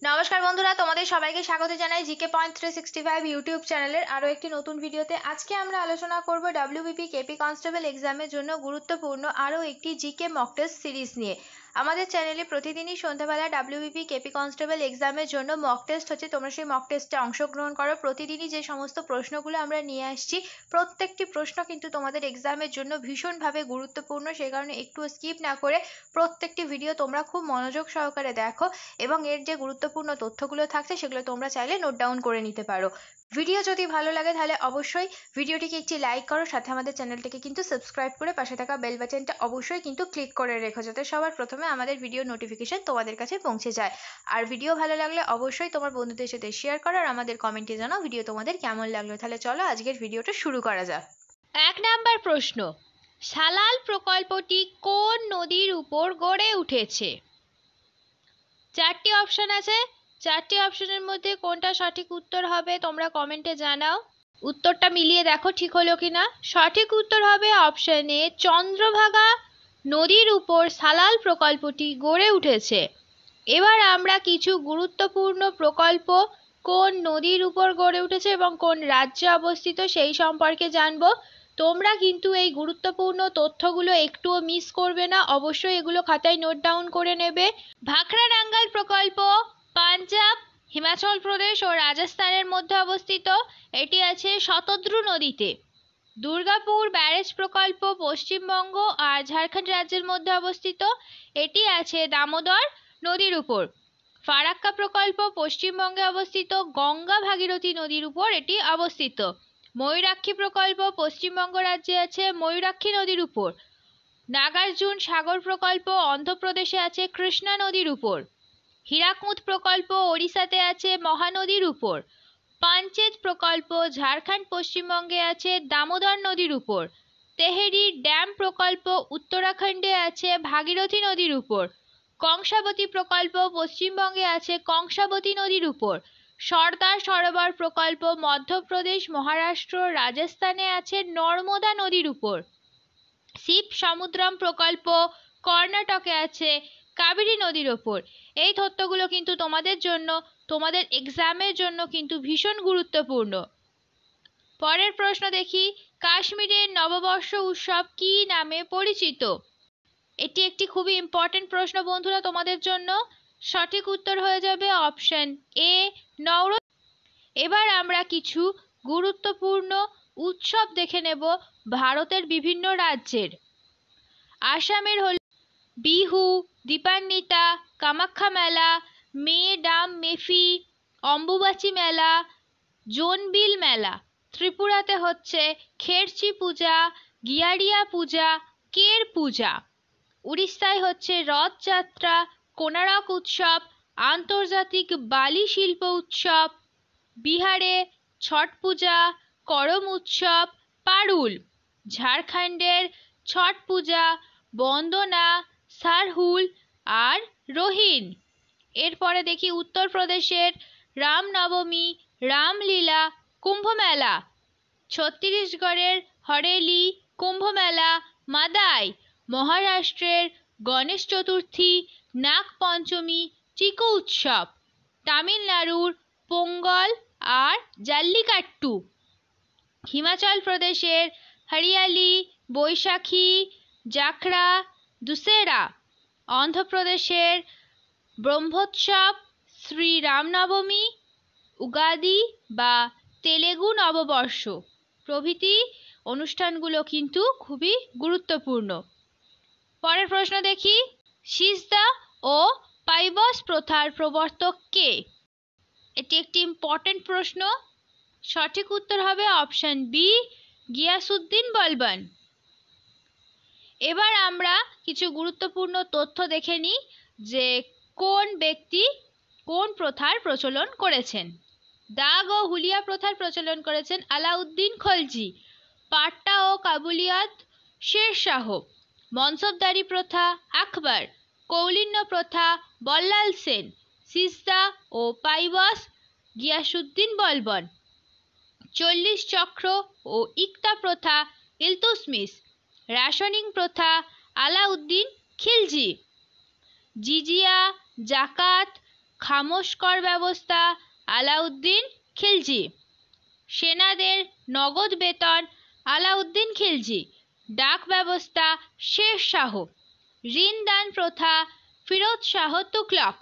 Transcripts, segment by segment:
নমস্কার বন্ধুরা, তোমাদের সবাইকে স্বাগত জানাই জিকে পয়েন্ট 365 ইউটিউব চ্যানেলের আরও একটি নতুন ভিডিওতে। আজকে আমরা আলোচনা করব ডব্লিউবিপি কেপি কনস্টেবল এক্সামের জন্য গুরুত্বপূর্ণ আরও একটি জিকে মক টেস্ট সিরিজ নিয়ে। আমাদের চ্যানেলে প্রতিদিনই সন্ধ্যাবেলা ডব্লিউবিপি কেপি কনস্টেবল এক্সামের জন্য মক টেস্ট হচ্ছে, তোমরা সেই মক টেস্টে অংশগ্রহণ করো। প্রতিদিনই যে সমস্ত প্রশ্নগুলো আমরা নিয়ে আসছি, প্রত্যেকটি প্রশ্ন কিন্তু তোমাদের এক্সামের জন্য ভীষণভাবে গুরুত্বপূর্ণ। সেই কারণে একটু স্কিপ না করে প্রত্যেকটি ভিডিও তোমরা খুব মনোযোগ সহকারে দেখো এবং এর যে গুরুত্বপূর্ণ তথ্যগুলো থাকছে সেগুলো তোমরা চাইলে নোট ডাউন করে নিতে পারো। ভিডিও যদি ভালো লাগে তাহলে অবশ্যই ভিডিওটিকে একটি লাইক করো, সাথে আমাদের চ্যানেলটিকে কিন্তু সাবস্ক্রাইব করে পাশে থাকা বেল বাটনটা অবশ্যই কিন্তু ক্লিক করে রেখো, যাতে সবার প্রথমে আমাদের ভিডিও নোটিফিকেশন তোমাদের কাছে পৌঁছে যায়। আর ভিডিও ভালো লাগলে অবশ্যই তোমার বন্ধুদের সাথে শেয়ার করো আর আমাদের কমেন্টে জানাও ভিডিও তোমাদের কেমন লাগলো। তাহলে চলো আজকের ভিডিওটা শুরু করা যাক। 1 নাম্বার প্রশ্ন, সালাল প্রকল্পটি কোন নদীর উপর গড়ে উঠেছে? 4টি অপশন আছে, 4টি অপশনের মধ্যে কোনটা সঠিক উত্তর হবে তোমরা কমেন্টে জানাও। উত্তরটা মিলিয়ে দেখো ঠিক হলো কিনা। সঠিক উত্তর হবে অপশন এ, চন্দ্রভাগা নদীর উপর সালাল প্রকল্পটি গড়ে উঠেছে। এবার আমরা কিছু গুরুত্বপূর্ণ প্রকল্প কোন নদীর উপর গড়ে উঠেছে এবং কোন রাজ্যে অবস্থিত সেই সম্পর্কে জানবো। তোমরা কিন্তু এই গুরুত্বপূর্ণ তথ্যগুলো একটুও মিস করবে না, অবশ্যই এগুলো খাতায় নোট ডাউন করে নেবে। ভাখরাডাঙ্গাল প্রকল্প পাঞ্জাব, হিমাচল প্রদেশ ও রাজস্থানের মধ্যে অবস্থিত। এটি আছে শতদ্রু নদীতে। দুর্গাপুর ব্যারেজ প্রকল্প পশ্চিমবঙ্গ আর ঝাড়খণ্ড রাজ্যের মধ্যে অবস্থিত। এটি আছে দামোদর নদীর উপর। ফারাক্কা প্রকল্প পশ্চিমবঙ্গে অবস্থিত, গঙ্গা ভাগীরথী নদীর উপর এটি অবস্থিত। ময়ূরাক্ষী প্রকল্প পশ্চিমবঙ্গ রাজ্যে আছে, ময়ূরাক্ষী নদীর উপর। নাগার্জুন সাগর প্রকল্প অন্ধ্রপ্রদেশে আছে, কৃষ্ণা নদীর উপর। হীরাকুদ প্রকল্প ওড়িশাতে আছে, মহানদীর উপর। পাঞ্চেত প্রকল্প ঝাড়খণ্ড পশ্চিমবঙ্গে আছে, দামোদর নদীর উপর। তেহেরি ড্যাম প্রকল্প উত্তরাখণ্ডে আছে, ভাগীরথী নদীর উপর। কংসাবতী প্রকল্প পশ্চিমবঙ্গে আছে, কংসাবতী নদীর উপর। সর্দার সরোবর প্রকল্প মধ্যপ্রদেশ, মহারাষ্ট্র, রাজস্থানে আছে, নর্মদা নদীর উপর। শিব সমুদ্রম প্রকল্প কর্ণাটকে আছে, কাবেরী নদীর ওপর। এই তথ্যগুলো কিন্তু তোমাদের জন্য, তোমাদের এক্সামের জন্য কিন্তু ভীষণ গুরুত্বপূর্ণ। পরের প্রশ্ন দেখি, কাশ্মীরের নববর্ষ উৎসব কী নামে পরিচিত? এটি একটি খুবই ইম্পর্টেন্ট প্রশ্ন বন্ধুরা তোমাদের জন্য। সঠিক উত্তর হয়ে যাবে অপশন এ, নওরোজ। এবার আমরা কিছু গুরুত্বপূর্ণ উৎসব দেখে নেব ভারতের বিভিন্ন রাজ্যের। আসামের হল বিহু, দীপান্বিতা, কামাখ্যা মেলা, মে ডাম মেফি, অম্বুবাচী মেলা, জোনবিল মেলা। ত্রিপুরাতে হচ্ছে খেরচি পূজা, গিয়ারিয়া পূজা, কের পূজা। উড়িষ্যায় হচ্ছে রথযাত্রা, কোনারক উৎসব, আন্তর্জাতিক বালি শিল্প উৎসব। বিহারে ছট পূজা, করম উৎসব, পারুল। ঝাড়খণ্ডের ছট পূজা, বন্দনা, সারহুল আর রোহিন। এরপরে দেখি উত্তরপ্রদেশের রামনবমী, রামলীলা, কুম্ভমেলা। ছত্তিশগড়ের হরেলি, কুম্ভমেলা, মাদাই। মহারাষ্ট্রের গণেশ চতুর্থী, নাগ পঞ্চমী, চিকু উৎসব। তামিলনাড়ুর পোঙ্গল আর জাল্লিকাট্টু। হিমাচল প্রদেশের হরিয়ালি, বৈশাখী, জাখরা, দুসেরা। অন্ধ্রপ্রদেশের ব্রহ্মোৎসব, শ্রী রামনবমী, উগাদি বা তেলেগু নববর্ষ প্রভৃতি অনুষ্ঠানগুলো কিন্তু খুবই গুরুত্বপূর্ণ। পরের প্রশ্ন দেখি, সিজদা ও পাইবস প্রথার প্রবর্তক কে? এটি একটি ইম্পর্টেন্ট প্রশ্ন। সঠিক উত্তর হবে অপশন বি, গিয়াসউদ্দিন বলবন। এবার আমরা কিছু গুরুত্বপূর্ণ তথ্য দেখে নিই যে কোন ব্যক্তি কোন প্রথার প্রচলন করেছেন। দাগ ও হুলিয়া প্রথার প্রচলন করেছেন আলাউদ্দিন খলজি। পাট্টা ও কাবুলিয়াত শেরশাহ। মনসবদারি প্রথা আকবর। কৌলিন্য প্রথা বল্লাল সেন। সিজদা ও পাইবস গিয়াসউদ্দিন বলবন। 40 চক্র ও ইকতা প্রথা ইলতুৎমিশ। রেশনিং প্রথা আলাউদ্দিন খিলজি। জিজিয়া, জাকাত, খামোশ ব্যবস্থা আলাউদ্দিন খিলজি, সেনাদের নগদ বেতন আলাউদ্দিন খিলজি, ডাক ব্যবস্থা শের শাহ, ঋণ দান প্রথা ফিরোজ শাহ তুগলক,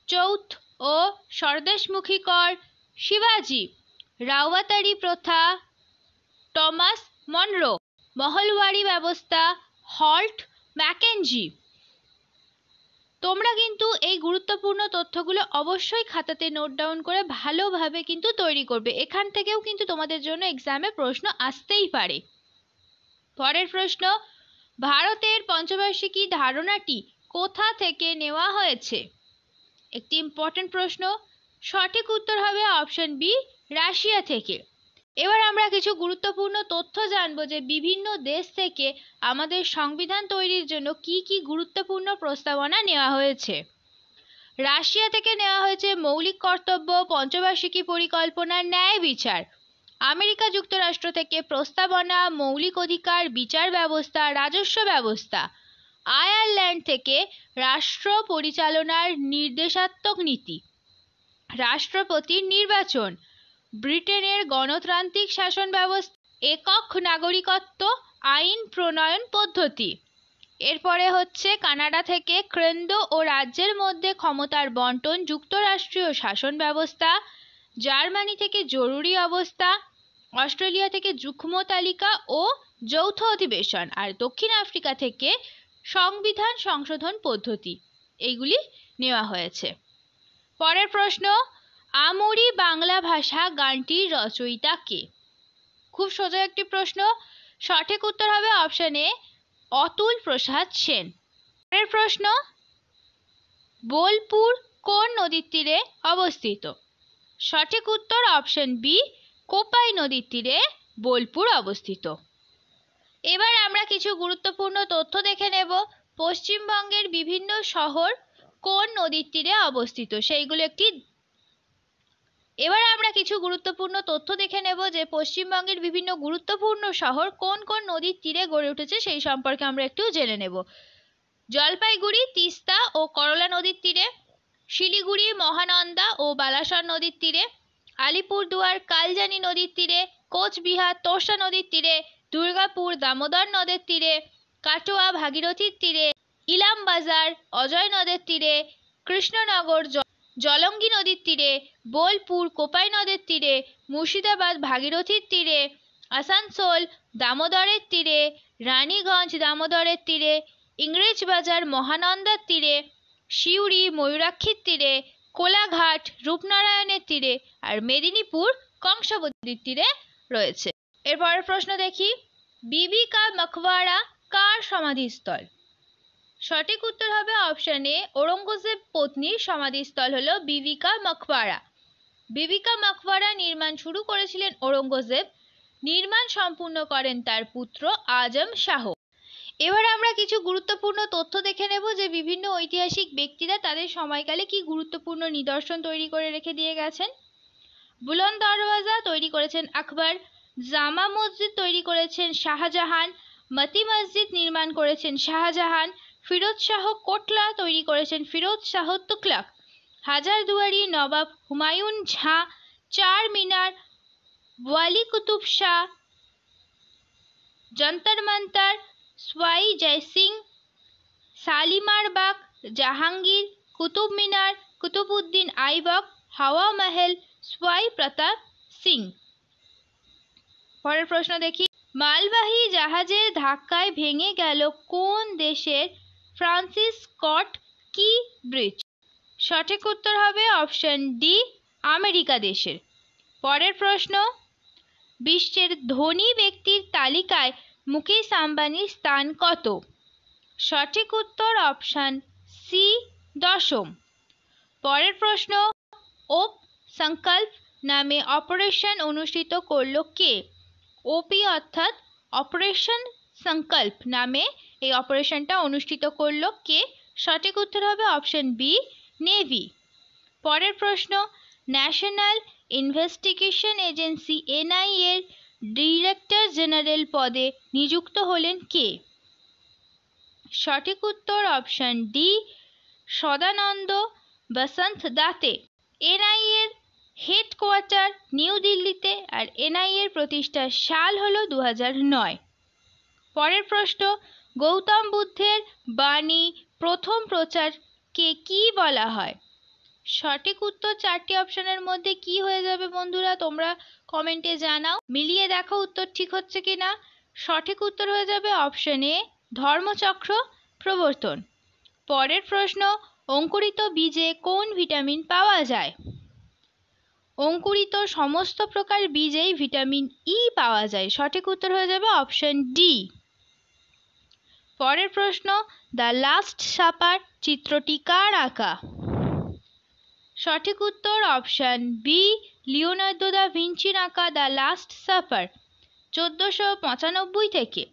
চৌথ ও স্বদেশমুখী কর শিবাজি, রাওয়াতারি প্রথা টমাস মনরো, মহলওয়ারি ব্যবস্থা হল্ট ম্যাকেনজি। তোমরা কিন্তু এই গুরুত্বপূর্ণ তথ্যগুলো অবশ্যই খাতাতে নোট ডাউন করে ভালোভাবে কিন্তু তৈরি করবে। এখান থেকেও কিন্তু তোমাদের জন্য এক্সামে প্রশ্ন আসতেই পারে। পরের প্রশ্ন, ভারতের পঞ্চবার্ষিকী ধারণাটি কোথা থেকে নেওয়া হয়েছে? একটি ইম্পর্টেন্ট প্রশ্ন। সঠিক উত্তর হবে অপশন বি, রাশিয়া থেকে। এবার আমরা কিছু গুরুত্বপূর্ণ তথ্য জানবো যে বিভিন্ন দেশ থেকে আমাদের সংবিধান তৈরির জন্য কি কি গুরুত্বপূর্ণ প্রস্তাবনা নেওয়া হয়েছে। রাশিয়া থেকে নেওয়া হয়েছে মৌলিক কর্তব্য, পঞ্চবার্ষিকী পরিকল্পনা, ন্যায় বিচার। আমেরিকা যুক্তরাষ্ট্র থেকে প্রস্তাবনা, মৌলিক অধিকার, বিচার ব্যবস্থা, রাজস্ব ব্যবস্থা। আয়ারল্যান্ড থেকে রাষ্ট্র পরিচালনার নির্দেশাত্মক নীতি, রাষ্ট্রপতির নির্বাচন। ব্রিটেনের গণতান্ত্রিক শাসন ব্যবস্থা, একক নাগরিকত্ব আইন প্রণয়ন পদ্ধতি। এরপরে হচ্ছে কানাডা থেকে কেন্দ্র ও রাজ্যের মধ্যে ক্ষমতার বন্টন, যুক্তরাষ্ট্রীয় শাসন ব্যবস্থা। জার্মানি থেকে জরুরি অবস্থা। অস্ট্রেলিয়া থেকে যুগ্ম তালিকা ও যৌথ অধিবেশন। আর দক্ষিণ আফ্রিকা থেকে সংবিধান সংশোধন পদ্ধতি। এইগুলি নেওয়া হয়েছে। পরের প্রশ্ন, আমরি বাংলা ভাষা গানটির রচয়িতা কে? খুব সোজা একটি প্রশ্ন। সঠিক উত্তর হবে অপশন এ, অতুল প্রসাদ সেন। পরের প্রশ্ন, বোলপুর কোন নদীর তীরে অবস্থিত? সঠিক উত্তর অপশন বি, কোপাই নদীর তীরে বোলপুর অবস্থিত। এবার আমরা কিছু গুরুত্বপূর্ণ তথ্য দেখে নেব। পশ্চিমবঙ্গের বিভিন্ন শহর কোন নদীর তীরে অবস্থিত সেইগুলো একটি। এবার আমরা কিছু গুরুত্বপূর্ণ তথ্য দেখে নেব যে পশ্চিমবঙ্গের বিভিন্ন গুরুত্বপূর্ণ শহর কোন কোন নদীর তীরে গড়ে উঠেছে সেই সম্পর্কে আমরা একটু জেনে নেব। জলপাইগুড়ি তিস্তা ও করলা নদীর তীরে, শিলিগুড়ি মহানন্দা ও বালাসর নদীর তীরে, আলিপুরদুয়ার কালজানি নদীর তীরে, কোচবিহার তোর্ষা নদীর তীরে, দুর্গাপুর দামোদর নদের তীরে, কাটোয়া ভাগীরথীর তীরে, ইলামবাজার অজয় নদের তীরে, কৃষ্ণনগর জলঙ্গি নদীর তীরে, বোলপুর কোপাই নদের তীরে, মুর্শিদাবাদ ভাগীরথীর তীরে, আসানসোল দামোদরের তীরে, রানীগঞ্জ দামোদরের তীরে, ইংরেজবাজার মহানন্দার তীরে, সিউড়ি ময়ূরাক্ষীর তীরে, কোলাঘাট রূপনারায়ণের তীরে, আর মেদিনীপুর কংসাবতীর তীরে রয়েছে। এরপরের প্রশ্ন দেখি, বিবি কা মকবরা কার সমাধিস্থল? সঠিক উত্তর হবে অপশন এ, ঔরঙ্গজেব পত্নীর সমাধিস্থল হলো বিবি কা মকবরা। বিবি কা মকবরা নির্মাণ শুরু করেছিলেন ঔরঙ্গজেব, নির্মাণ সম্পূর্ণ করেন তার পুত্র আজম শাহ। এবার আমরা কিছু গুরুত্বপূর্ণ তথ্য দেখে নেব যে বিভিন্ন ঐতিহাসিক ব্যক্তিরা তাদের সময়কালে কি গুরুত্বপূর্ণ নিদর্শন তৈরি করে রেখে দিয়ে গেছেন। বুলন্দ দরওয়াজা তৈরি করেছেন আকবর, জামা মসজিদ তৈরি করেছেন শাহজাহান, মতি মসজিদ নির্মাণ করেছেন শাহজাহান, ফিরোজ শাহ কোটলা তৈরি করেছেন ফিরোজ শাহ তুগলক, হাজারদুয়ারি নবাব হুমায়ুন ঝাঁ, চার মিনার ওয়ালি কুতুব শাহ, জন্তর মন্তর সোয়াই জয় সিং, শালিমার বাগ জাহাঙ্গীর, কুতুব মিনার কুতুবউদ্দিন আইবক, হাওয়া মহল সোয়াই প্রতাপ সিং। পরের প্রশ্ন দেখি, মালবাহী জাহাজের ধাক্কায় ভেঙে গেল কোন দেশের ফ্রান্সিস স্কট কি ব্রিজ? সঠিক উত্তর হবে অপশন ডি, আমেরিকা দেশের। পরের প্রশ্ন, বিশ্বের ধনী ব্যক্তির তালিকায় মুকেশ আম্বানির স্থান কত? সঠিক উত্তর অপশন সি, দশম। পরের প্রশ্ন, ওপ সংকল্প নামে অপারেশন অনুষ্ঠিত করল কে? ওপি অর্থাৎ অপারেশন সংকল্প নামে এই অপারেশনটা অনুষ্ঠিত করল কে? সঠিক উত্তর হবে অপশন বি, নেভি। পরের প্রশ্ন, ন্যাশনাল ইনভেস্টিগেশন এজেন্সি এনআইএ এর ডিরেক্টর জেনারেল পদে নিযুক্ত হলেন কে? সঠিক উত্তর option D, Sadanand Vasant Date. NIA এর হেডকোয়ার্টার নিউ দিল্লিতে আর এনআইএ এর প্রতিষ্ঠার সাল হলো 2009। পরের প্রশ্ন, গৌতম বুদ্ধের বাণী প্রথম প্রচারকে কি বলা হয়? সঠিক উত্তর চারটি অপশনের মধ্যে কি হয়ে যাবে বন্ধুরা, তোমরা কমেন্টে জানাও, মিলিয়ে দেখো উত্তর ঠিক হচ্ছে কিনা। সঠিক উত্তর হয়ে যাবে অপশন এ, ধর্মচক্র প্রবর্তন। পরের প্রশ্ন, অঙ্কুরিত বীজে কোন ভিটামিন পাওয়া যায়? অঙ্কুরিত সমস্ত প্রকার বীজেই ভিটামিন ই পাওয়া যায়। সঠিক উত্তর হয়ে যাবে অপশন ডি। পরের প্রশ্ন, দ্য লাস্ট সাপার চিত্রটি কার আঁকা? সঠিক উত্তর অপশন বি, লিওনার্দো দা ভিঞ্চির আঁকা দ্য লাস্ট সাপার 1495 থেকে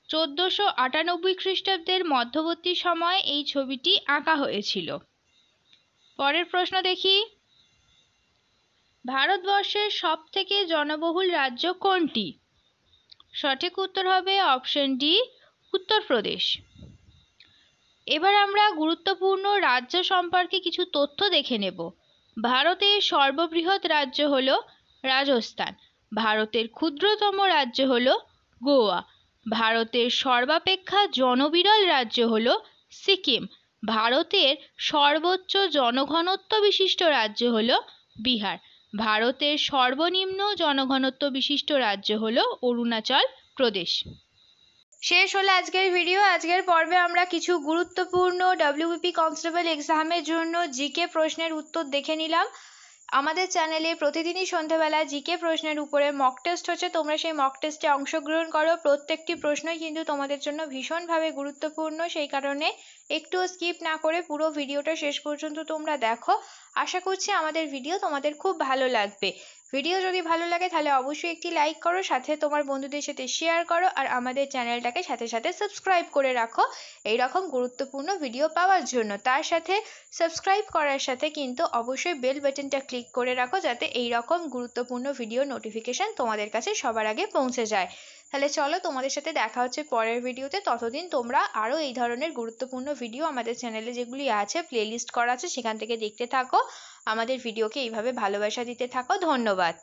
1498 খ্রিস্টাব্দের মধ্যবর্তী সময়ে এই ছবিটি আঁকা হয়েছিল। পরের প্রশ্ন দেখি, ভারতবর্ষের সবথেকে জনবহুল রাজ্য কোনটি? সঠিক উত্তর হবে অপশন ডি, উত্তরপ্রদেশ। এবার আমরা গুরুত্বপূর্ণ রাজ্য সম্পর্কে কিছু তথ্য দেখে নেব। ভারতের সর্ববৃহৎ রাজ্য হলো রাজস্থান। ভারতের ক্ষুদ্রতম রাজ্য হলো গোয়া। ভারতের সর্বাপেক্ষা জনবিরল রাজ্য হলো সিকিম। ভারতের সর্বোচ্চ জনঘনত্ব বিশিষ্ট রাজ্য হলো বিহার। ভারতের সর্বনিম্ন জনঘনত্ব বিশিষ্ট রাজ্য হলো অরুণাচল প্রদেশ। শেষ হলো আজকের ভিডিও। আজকের পর্বে আমরা কিছু গুরুত্বপূর্ণ ডব্লিউবিপি কনস্টেবল এক্সামের জন্য জিকে প্রশ্নের উত্তর দেখে নিলাম। আমাদের চ্যানেলে প্রতিদিনই সন্ধ্যাবেলা জিকে প্রশ্নের উপরে মক টেস্ট হচ্ছে, তোমরা সেই মক টেস্টে অংশগ্রহণ করো। প্রত্যেকটি প্রশ্নই কিন্তু তোমাদের জন্য ভীষণভাবে গুরুত্বপূর্ণ, সেই কারণে একটুও স্কিপ না করে পুরো ভিডিওটা শেষ পর্যন্ত তোমরা দেখো। আশা করছি আমাদের ভিডিও তোমাদের খুব ভালো লাগবে। ভিডিও যদি ভালো লাগে তাহলে অবশ্যই একটি লাইক করো, সাথে তোমার বন্ধুদের সাথে শেয়ার করো, আর আমাদের চ্যানেলটাকে সাথে সাথে সাবস্ক্রাইব করে রাখো এই রকম গুরুত্বপূর্ণ ভিডিও পাওয়ার জন্য। তার সাথে সাবস্ক্রাইব করার সাথে কিন্তু অবশ্যই বেল বাটনটা ক্লিক করে রাখো, যাতে এই রকম গুরুত্বপূর্ণ ভিডিও নোটিফিকেশন তোমাদের কাছে সবার আগে পৌঁছে যায়। তাহলে চলো, তোমাদের সাথে দেখা হচ্ছে পরের ভিডিওতে। ততদিন তোমরা আরও এই ধরনের গুরুত্বপূর্ণ ভিডিও আমাদের চ্যানেলে যেগুলি আছে, প্লেলিস্ট করা আছে, সেখান থেকে দেখতে থাকো। আমাদের ভিডিওকে এইভাবে ভালোবাসা দিতে থাকো। ধন্যবাদ।